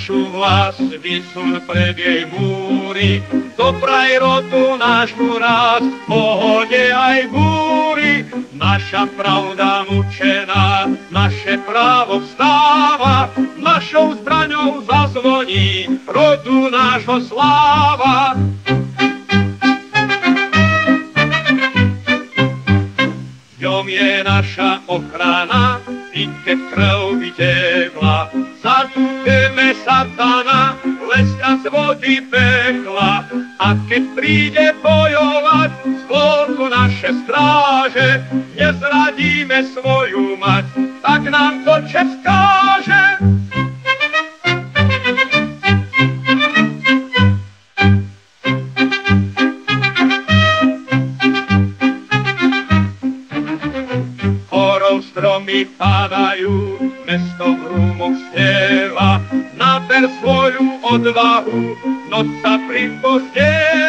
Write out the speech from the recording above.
našu vlast vysun pred jej múry, dopraj rodu našu raz, pohode aj búry. Naša pravda mučená, naše právo vstáva, našou zbraňou zazvoní rodu nášho sláva. Ňom je naša ochrana, i keď krv vytekla, zatúpeme satana, lesťa z vody pekla. A keď príde bojovať spolku naše stráže, nezradíme svoju mať, tak nám to čest káže. Stromy padajú, mesto v hrumoch spieva, naber svoju odvahu, noc sa pripozdieva.